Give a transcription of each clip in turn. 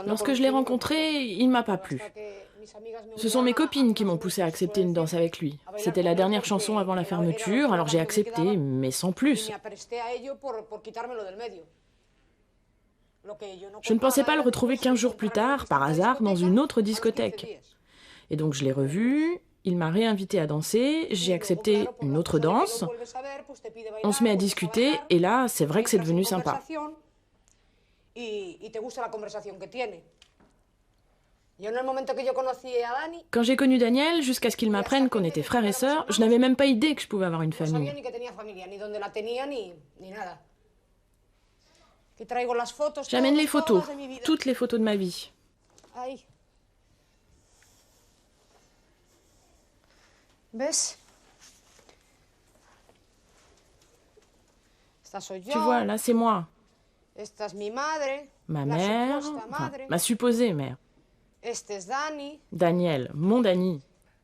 Lorsque je l'ai rencontré, il ne m'a pas plu. Ce sont mes copines qui m'ont poussé à accepter une danse avec lui. C'était la dernière chanson avant la fermeture, alors j'ai accepté, mais sans plus. Je ne pensais pas le retrouver 15 jours plus tard, par hasard, dans une autre discothèque. Et donc je l'ai revu, il m'a réinvité à danser, j'ai accepté une autre danse. On se met à discuter, et là, c'est vrai que c'est devenu sympa. Quand j'ai connu Daniel, jusqu'à ce qu'il m'apprenne qu'on était frères et sœurs, je n'avais même pas idée que je pouvais avoir une famille. J'amène les photos, toutes les photos de ma vie. Tu vois, là c'est moi. Ma mère, enfin, ma supposée mère. Daniel, mon Dani.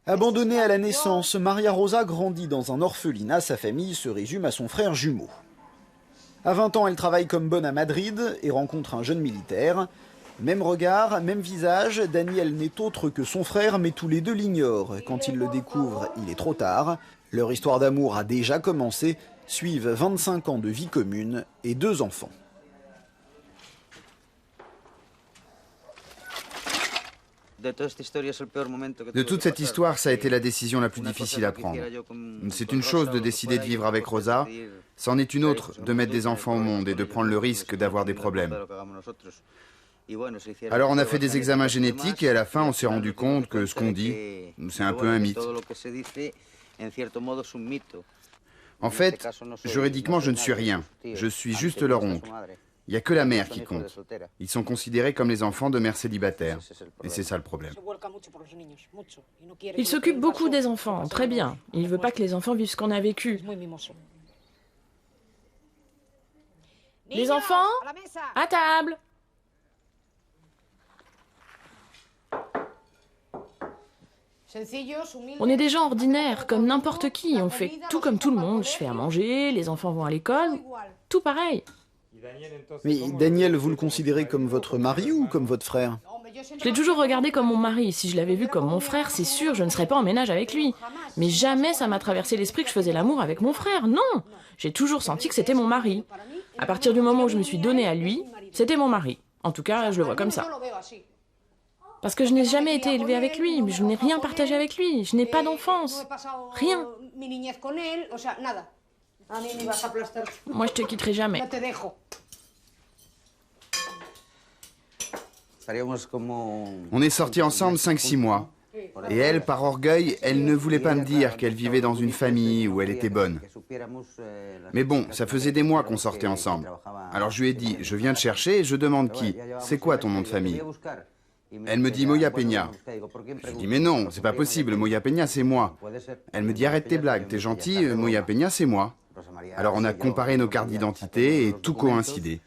Abandonnée à la naissance, Maria Rosa grandit dans un orphelinat. Sa famille se résume à son frère jumeau. À 20 ans, elle travaille comme bonne à Madrid et rencontre un jeune militaire. Même regard, même visage, Daniel n'est autre que son frère, mais tous les deux l'ignorent. Quand ils le découvrent, il est trop tard. Leur histoire d'amour a déjà commencé. Suivent 25 ans de vie commune et 2 enfants. De toute cette histoire, ça a été la décision la plus difficile à prendre. C'est une chose de décider de vivre avec Rosa, c'en est une autre de mettre des enfants au monde et de prendre le risque d'avoir des problèmes. Alors on a fait des examens génétiques et à la fin on s'est rendu compte que ce qu'on dit, c'est un peu un mythe. En fait, juridiquement je ne suis rien, je suis juste leur oncle. Il n'y a que la mère qui compte. Ils sont considérés comme les enfants de mères célibataires. Et c'est ça le problème. Il s'occupe beaucoup des enfants, très bien. Il ne veut pas que les enfants vivent ce qu'on a vécu. Les enfants, à table! On est des gens ordinaires, comme n'importe qui. On fait tout comme tout le monde. Je fais à manger, les enfants vont à l'école, tout pareil. Mais Daniel, vous le considérez comme votre mari ou comme votre frère? Je l'ai toujours regardé comme mon mari. Si je l'avais vu comme mon frère, c'est sûr, je ne serais pas en ménage avec lui. Mais jamais ça m'a traversé l'esprit que je faisais l'amour avec mon frère. Non! J'ai toujours senti que c'était mon mari. À partir du moment où je me suis donnée à lui, c'était mon mari. En tout cas, je le vois comme ça. Parce que je n'ai jamais été élevée avec lui, je n'ai rien partagé avec lui, je n'ai pas d'enfance. Rien. Moi, je te quitterai jamais. On est sortis ensemble 5-6 mois. Et elle, par orgueil, elle ne voulait pas me dire qu'elle vivait dans une famille où elle était bonne. Mais bon, ça faisait des mois qu'on sortait ensemble. Alors je lui ai dit, je viens te chercher et je demande qui. C'est quoi ton nom de famille? Elle me dit Moya Peña. Je dis mais non, c'est pas possible, Moya Peña c'est moi. Elle me dit arrête tes blagues, t'es gentil, Moya Peña c'est moi. Alors on a comparé nos cartes d'identité et tout coïncidait.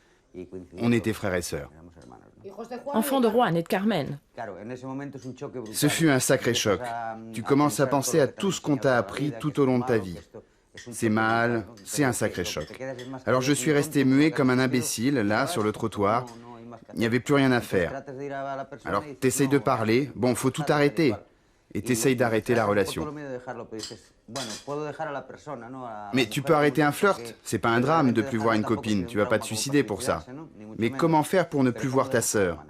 On était frères et sœurs. Enfant de Juan et de Carmen. Ce fut un sacré choc. Tu commences à penser à tout ce qu'on t'a appris tout au long de ta vie. C'est mal, c'est un sacré choc. Alors je suis resté muet comme un imbécile, là, sur le trottoir. Il n'y avait plus rien à faire. Alors t'essayes de parler, bon, faut tout arrêter. Et t'essayes d'arrêter la relation. Mais tu peux arrêter un flirt, c'est pas un drame de plus voir une copine, tu vas pas te suicider pour ça. Mais comment faire pour ne plus voir ta sœur?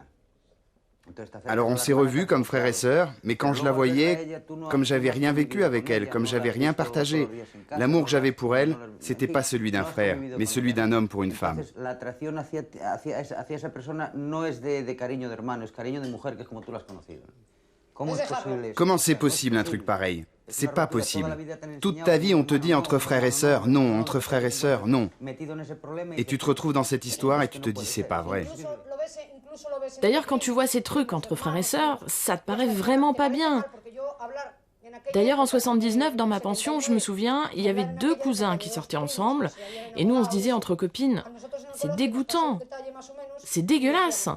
Alors on s'est revus comme frères et sœurs, mais quand je la voyais, comme j'avais rien vécu avec elle, comme j'avais rien partagé, l'amour que j'avais pour elle, c'était pas celui d'un frère, mais celui d'un homme pour une femme. Comment c'est possible un truc pareil? C'est pas possible. Toute ta vie on te dit entre frères et sœurs, non, entre frères et sœurs, non. Et tu te retrouves dans cette histoire et tu te dis c'est pas vrai. D'ailleurs, quand tu vois ces trucs entre frères et sœurs, ça te paraît vraiment pas bien. D'ailleurs, en 79, dans ma pension, je me souviens, il y avait 2 cousins qui sortaient ensemble, et nous, on se disait entre copines, c'est dégoûtant, c'est dégueulasse.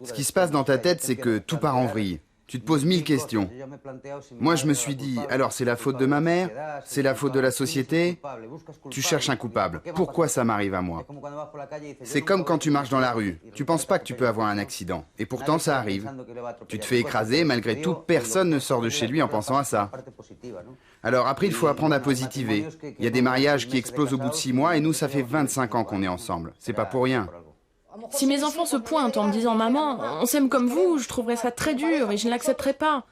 Ce qui se passe dans ta tête, c'est que tout part en vrille. Tu te poses 1000 questions. Moi, je me suis dit, alors c'est la faute de ma mère? C'est la faute de la société? Tu cherches un coupable. Pourquoi ça m'arrive à moi? C'est comme quand tu marches dans la rue. Tu penses pas que tu peux avoir un accident. Et pourtant, ça arrive. Tu te fais écraser, malgré tout, personne ne sort de chez lui en pensant à ça. Alors après, il faut apprendre à positiver. Il y a des mariages qui explosent au bout de 6 mois et nous, ça fait 25 ans qu'on est ensemble. C'est pas pour rien. Si mes enfants se pointent en me disant « Maman, on s'aime comme vous », je trouverais ça très dur et je ne l'accepterais pas.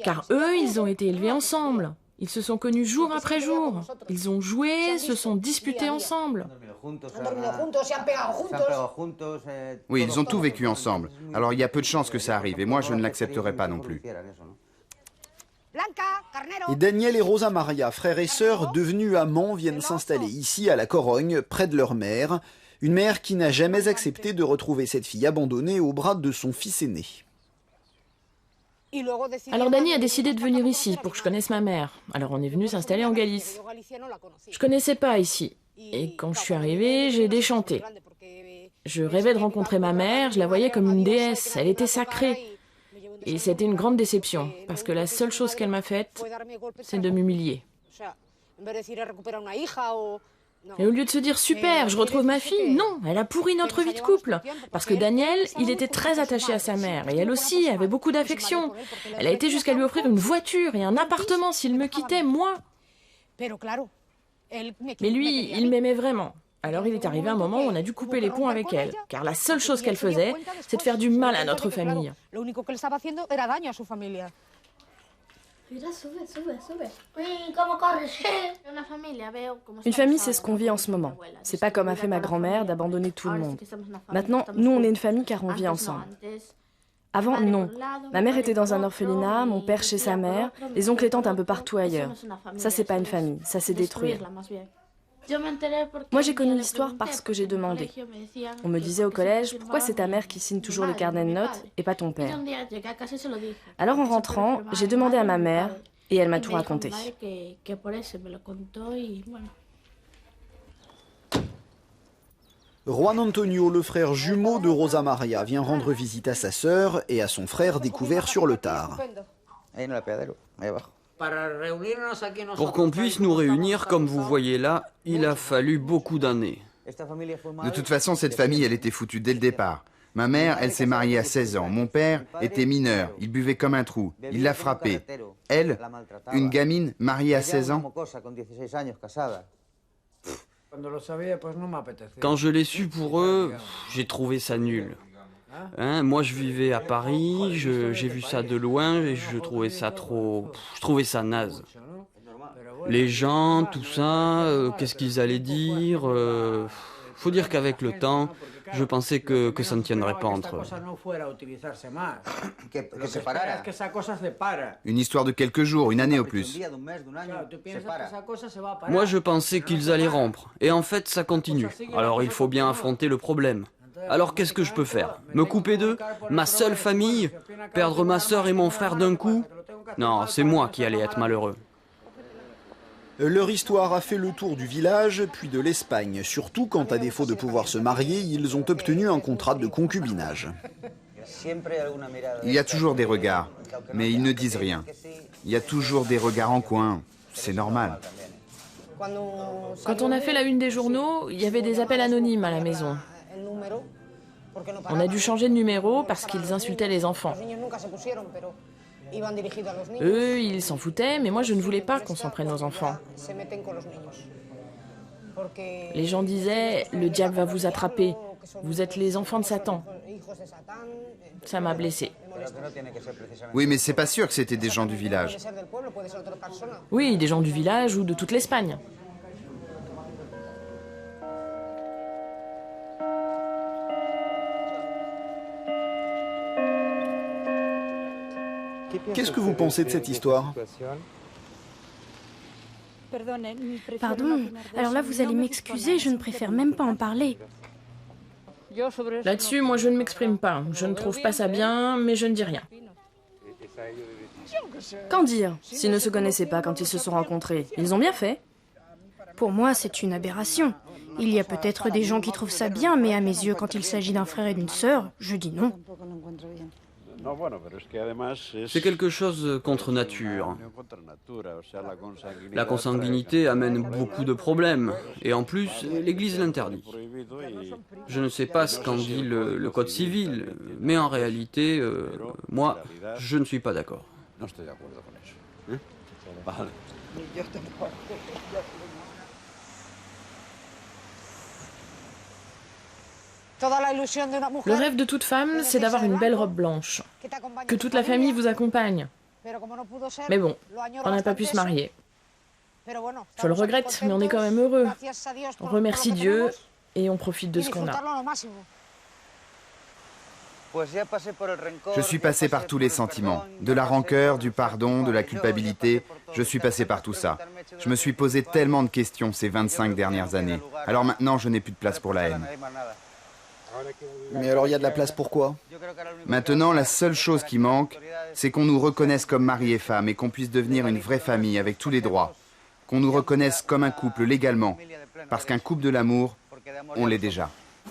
Car eux, ils ont été élevés ensemble. Ils se sont connus jour après jour. Ils ont joué, se sont disputés ensemble. Oui, ils ont tout vécu ensemble. Alors il y a peu de chances que ça arrive et moi, je ne l'accepterai pas non plus. Et Daniel et Rosa Maria, frères et sœurs devenus amants, viennent s'installer ici à la Corogne, près de leur mère. Une mère qui n'a jamais accepté de retrouver cette fille abandonnée au bras de son fils aîné. Alors Dani a décidé de venir ici pour que je connaisse ma mère. Alors on est venu s'installer en Galice. Je connaissais pas ici. Et quand je suis arrivée, j'ai déchanté. Je rêvais de rencontrer ma mère, je la voyais comme une déesse, elle était sacrée. Et c'était une grande déception, parce que la seule chose qu'elle m'a faite, c'est de m'humilier. Et au lieu de se dire « Super, je retrouve ma fille », non, elle a pourri notre vie de couple. Parce que Daniel, il était très attaché à sa mère, et elle aussi avait beaucoup d'affection. Elle a été jusqu'à lui offrir une voiture et un appartement s'il me quittait, moi. Mais lui, il m'aimait vraiment. Alors il est arrivé un moment où on a dû couper les ponts avec elle, car la seule chose qu'elle faisait, c'est de faire du mal à notre famille. Une famille, c'est ce qu'on vit en ce moment. C'est pas comme a fait ma grand-mère d'abandonner tout le monde. Maintenant, nous, on est une famille car on vit ensemble. Avant, non. Ma mère était dans un orphelinat, mon père chez sa mère, les oncles et tantes un peu partout ailleurs. Ça, c'est pas une famille, ça c'est détruire. Moi, j'ai connu l'histoire parce que j'ai demandé. On me disait au collège, pourquoi c'est ta mère qui signe toujours les carnets de notes et pas ton père? Alors en rentrant, j'ai demandé à ma mère et elle m'a tout raconté. Juan Antonio, le frère jumeau de Rosa Maria, vient rendre visite à sa sœur et à son frère découvert sur le tard. Pour qu'on puisse nous réunir, comme vous voyez là, il a fallu beaucoup d'années. De toute façon, cette famille, elle était foutue dès le départ. Ma mère, elle s'est mariée à 16 ans. Mon père était mineur. Il buvait comme un trou. Il l'a frappée. Elle, une gamine mariée à 16 ans. Quand je l'ai su pour eux, j'ai trouvé ça nul. Hein, moi, je vivais à Paris, j'ai vu ça de loin et je trouvais ça trop... Je trouvais ça naze. Les gens, tout ça, qu'est-ce qu'ils allaient dire faut dire qu'avec le temps, je pensais que ça ne tiendrait pas entre eux. Une histoire de quelques jours, une année au plus. Moi, je pensais qu'ils allaient rompre. Et en fait, ça continue. Alors, il faut bien affronter le problème. Alors qu'est-ce que je peux faire? Me couper d'eux? Ma seule famille? Perdre ma sœur et mon frère d'un coup? Non, c'est moi qui allais être malheureux. Leur histoire a fait le tour du village, puis de l'Espagne, surtout quand, à défaut de pouvoir se marier, ils ont obtenu un contrat de concubinage. Il y a toujours des regards, mais ils ne disent rien. Il y a toujours des regards en coin, c'est normal. Quand on a fait la une des journaux, il y avait des appels anonymes à la maison. On a dû changer de numéro parce qu'ils insultaient les enfants. Eux, ils s'en foutaient, mais moi je ne voulais pas qu'on s'en prenne aux enfants. Les gens disaient « Le diable va vous attraper, vous êtes les enfants de Satan ». Ça m'a blessée. Oui, mais c'est pas sûr que c'était des gens du village. Oui, des gens du village ou de toute l'Espagne. Qu'est-ce que vous pensez de cette histoire? Pardon, alors là vous allez m'excuser, je ne préfère même pas en parler. Là-dessus, moi je ne m'exprime pas. Je ne trouve pas ça bien, mais je ne dis rien. Qu'en dire? S'ils ne se connaissaient pas quand ils se sont rencontrés, ils ont bien fait. Pour moi, c'est une aberration. Il y a peut-être des gens qui trouvent ça bien, mais à mes yeux, quand il s'agit d'un frère et d'une sœur, je dis non. C'est quelque chose contre nature. La consanguinité amène beaucoup de problèmes, et en plus, l'Église l'interdit. Je ne sais pas ce qu'en dit le Code civil, mais en réalité, moi, je ne suis pas d'accord. Le rêve de toute femme, c'est d'avoir une belle robe blanche, que toute la famille vous accompagne. Mais bon, on n'a pas pu se marier. Je le regrette, mais on est quand même heureux. On remercie Dieu et on profite de ce qu'on a. Je suis passé par tous les sentiments, de la rancœur, du pardon, de la culpabilité, je suis passé par tout ça. Je me suis posé tellement de questions ces 25 dernières années. Alors maintenant, je n'ai plus de place pour la haine. Mais alors il y a de la place pour quoi? Maintenant, la seule chose qui manque, c'est qu'on nous reconnaisse comme mari et femme et qu'on puisse devenir une vraie famille avec tous les droits. Qu'on nous reconnaisse comme un couple légalement, parce qu'un couple de l'amour, on l'est déjà.